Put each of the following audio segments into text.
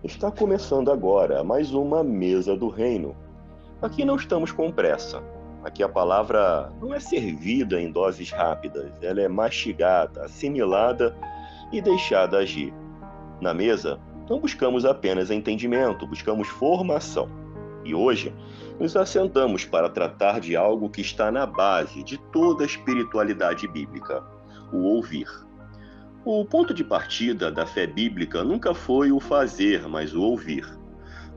Está começando agora mais uma Mesa do Reino. Aqui não estamos com pressa. Aqui a palavra não é servida em doses rápidas, ela é mastigada, assimilada e deixada agir. Na mesa, não buscamos apenas entendimento, buscamos formação. E hoje, nos assentamos para tratar de algo que está na base de toda a espiritualidade bíblica: o ouvir. O ponto de partida da fé bíblica nunca foi o fazer, mas o ouvir.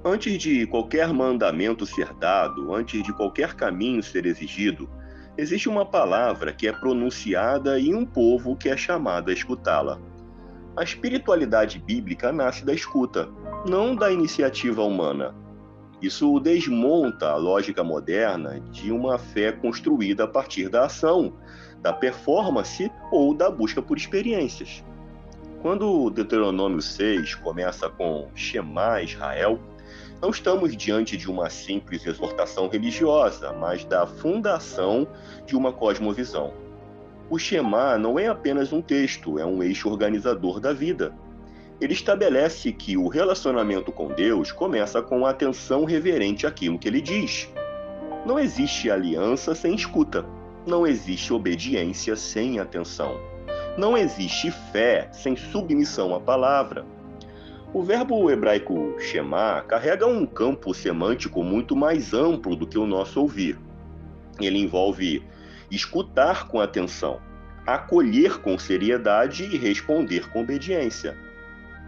Antes de qualquer mandamento ser dado, antes de qualquer caminho ser exigido, existe uma palavra que é pronunciada e um povo que é chamado a escutá-la. A espiritualidade bíblica nasce da escuta, não da iniciativa humana. Isso desmonta a lógica moderna de uma fé construída a partir da ação, da performance ou da busca por experiências. Quando Deuteronômio 6 começa com Shema Israel, não estamos diante de uma simples exortação religiosa, mas da fundação de uma cosmovisão. O Shema não é apenas um texto, é um eixo organizador da vida. Ele estabelece que o relacionamento com Deus começa com a atenção reverente àquilo que ele diz. Não existe aliança sem escuta. Não existe obediência sem atenção. Não existe fé sem submissão à palavra. O verbo hebraico Shema carrega um campo semântico muito mais amplo do que o nosso ouvir. Ele envolve escutar com atenção, acolher com seriedade e responder com obediência.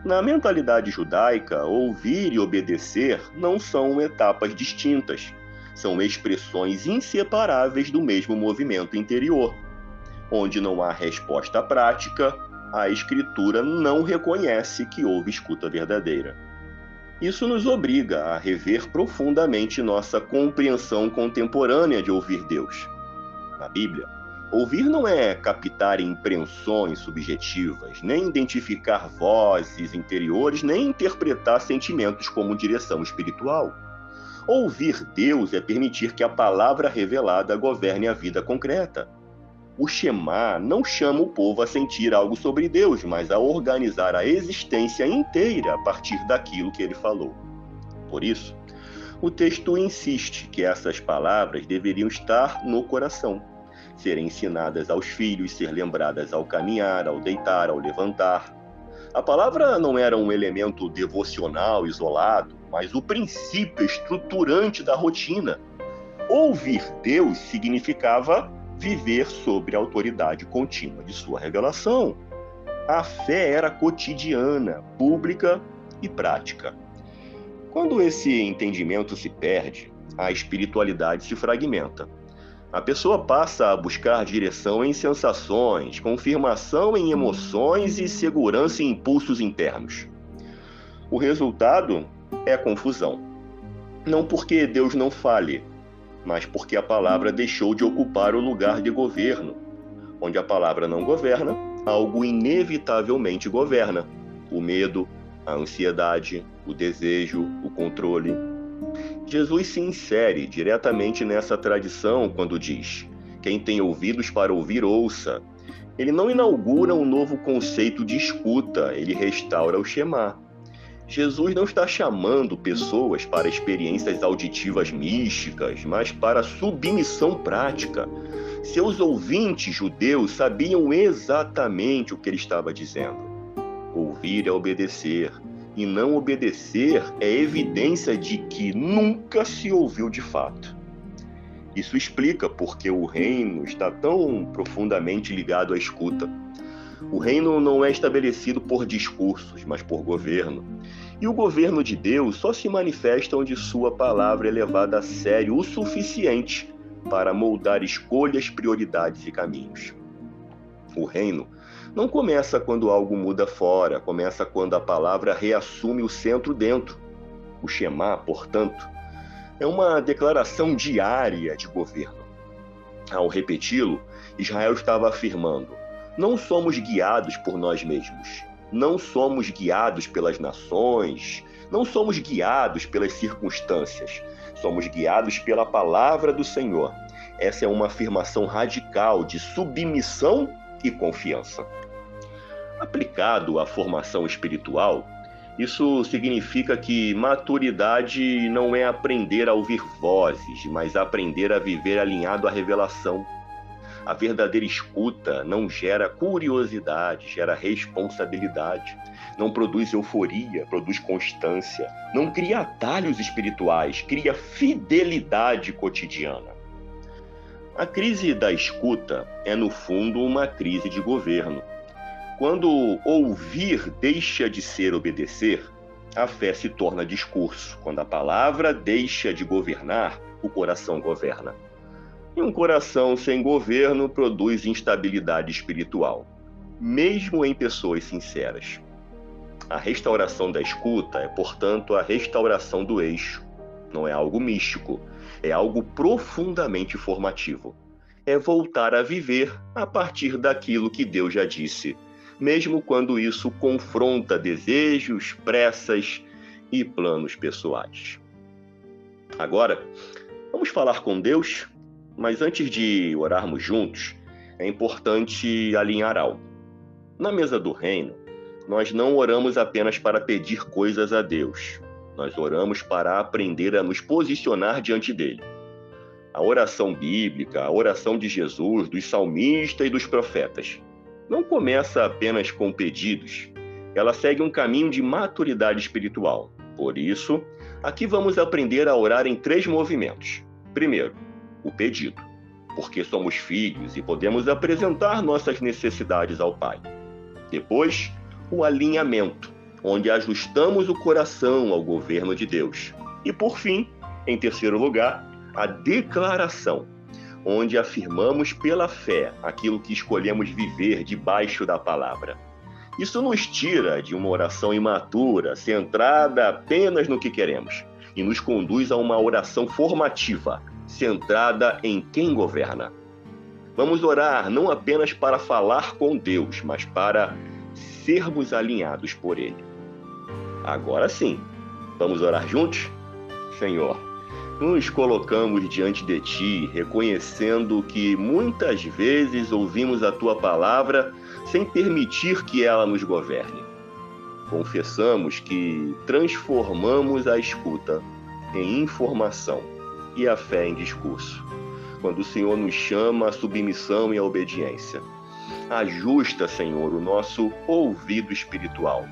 Na mentalidade judaica, ouvir e obedecer não são etapas distintas, são expressões inseparáveis do mesmo movimento interior. Onde não há resposta prática, a Escritura não reconhece que houve escuta verdadeira. Isso nos obriga a rever profundamente nossa compreensão contemporânea de ouvir Deus. Na Bíblia, ouvir não é captar impressões subjetivas, nem identificar vozes interiores, nem interpretar sentimentos como direção espiritual. Ouvir Deus é permitir que a palavra revelada governe a vida concreta. O Shema não chama o povo a sentir algo sobre Deus, mas a organizar a existência inteira a partir daquilo que ele falou. Por isso, o texto insiste que essas palavras deveriam estar no coração, serem ensinadas aos filhos, ser lembradas ao caminhar, ao deitar, ao levantar. A palavra não era um elemento devocional isolado, mas o princípio estruturante da rotina. Ouvir Deus significava viver sob a autoridade contínua de sua revelação. A fé era cotidiana, pública e prática. Quando esse entendimento se perde, a espiritualidade se fragmenta. A pessoa passa a buscar direção em sensações, confirmação em emoções e segurança em impulsos internos. O resultado é confusão. Não porque Deus não fale, mas porque a palavra deixou de ocupar o lugar de governo. Onde a palavra não governa, algo inevitavelmente governa: o medo, a ansiedade, o desejo, o controle. Jesus se insere diretamente nessa tradição quando diz: quem tem ouvidos para ouvir, ouça. Ele não inaugura um novo conceito de escuta, ele restaura o Shema. Jesus não está chamando pessoas para experiências auditivas místicas, mas para submissão prática. Seus ouvintes judeus sabiam exatamente o que ele estava dizendo. Ouvir é obedecer, e não obedecer é evidência de que nunca se ouviu de fato. Isso explica porque o reino está tão profundamente ligado à escuta. O reino não é estabelecido por discursos, mas por governo. E o governo de Deus só se manifesta onde sua palavra é levada a sério o suficiente para moldar escolhas, prioridades e caminhos. O reino não começa quando algo muda fora, começa quando a palavra reassume o centro dentro. O Shema, portanto, é uma declaração diária de governo. Ao repeti-lo, Israel estava afirmando: não somos guiados por nós mesmos, não somos guiados pelas nações, não somos guiados pelas circunstâncias, somos guiados pela palavra do Senhor. Essa é uma afirmação radical de submissão e confiança. Aplicado à formação espiritual, Isso significa que maturidade não é aprender a ouvir vozes, mas aprender a viver alinhado à revelação. A verdadeira escuta não gera curiosidade, gera responsabilidade. Não produz euforia, produz constância. Não cria atalhos espirituais, cria fidelidade cotidiana. A crise da escuta é, no fundo, uma crise de governo. Quando ouvir deixa de ser obedecer, a fé se torna discurso. Quando a palavra deixa de governar, o coração governa. E um coração sem governo produz instabilidade espiritual, mesmo em pessoas sinceras. A restauração da escuta é, portanto, a restauração do eixo. Não é algo místico, é algo profundamente formativo. É voltar a viver a partir daquilo que Deus já disse, mesmo quando isso confronta desejos, pressas e planos pessoais. Agora, vamos falar com Deus, mas antes de orarmos juntos, é importante alinhar algo. Na mesa do reino, nós não oramos apenas para pedir coisas a Deus, nós oramos para aprender a nos posicionar diante dele. A oração bíblica, a oração de Jesus, dos salmistas e dos profetas, não começa apenas com pedidos, ela segue um caminho de maturidade espiritual. Por isso, aqui vamos aprender a orar em 3 movimentos. Primeiro, o pedido, porque somos filhos e podemos apresentar nossas necessidades ao Pai. Depois, o alinhamento, onde ajustamos o coração ao governo de Deus. E por fim, em terceiro lugar, a declaração, onde afirmamos pela fé aquilo que escolhemos viver debaixo da palavra. Isso nos tira de uma oração imatura, centrada apenas no que queremos, e nos conduz a uma oração formativa, centrada em quem governa. Vamos orar não apenas para falar com Deus, mas para sermos alinhados por Ele. Agora sim, vamos orar juntos? Senhor, nos colocamos diante de Ti, reconhecendo que muitas vezes ouvimos a Tua palavra sem permitir que ela nos governe. Confessamos que transformamos a escuta em informação e a fé em discurso, quando o Senhor nos chama à submissão e à obediência. Ajusta, Senhor, o nosso ouvido espiritual.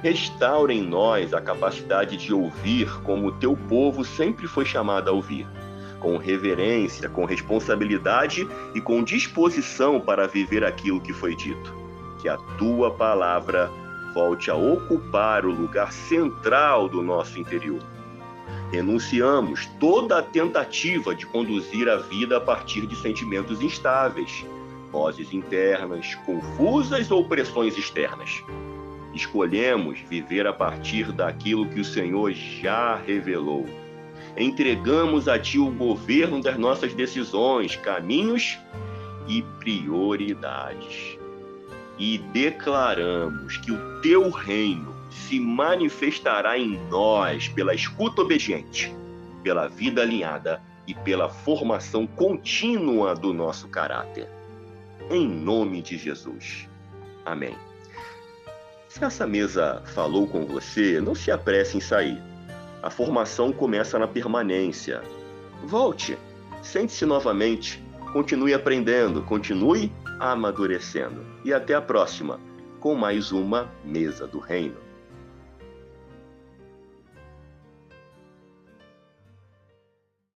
Restaura em nós a capacidade de ouvir como o Teu povo sempre foi chamado a ouvir, com reverência, com responsabilidade e com disposição para viver aquilo que foi dito. Que a Tua palavra volte a ocupar o lugar central do nosso interior. Renunciamos toda a tentativa de conduzir a vida a partir de sentimentos instáveis, vozes internas, confusas ou pressões externas. Escolhemos viver a partir daquilo que o Senhor já revelou. Entregamos a Ti o governo das nossas decisões, caminhos e prioridades. E declaramos que o Teu reino se manifestará em nós pela escuta obediente, pela vida alinhada e pela formação contínua do nosso caráter. Em nome de Jesus. Amém. Se essa mesa falou com você, não se apresse em sair. A formação começa na permanência. Volte, sente-se novamente, continue aprendendo, continue amadurecendo. E até a próxima, com mais uma Mesa do Reino.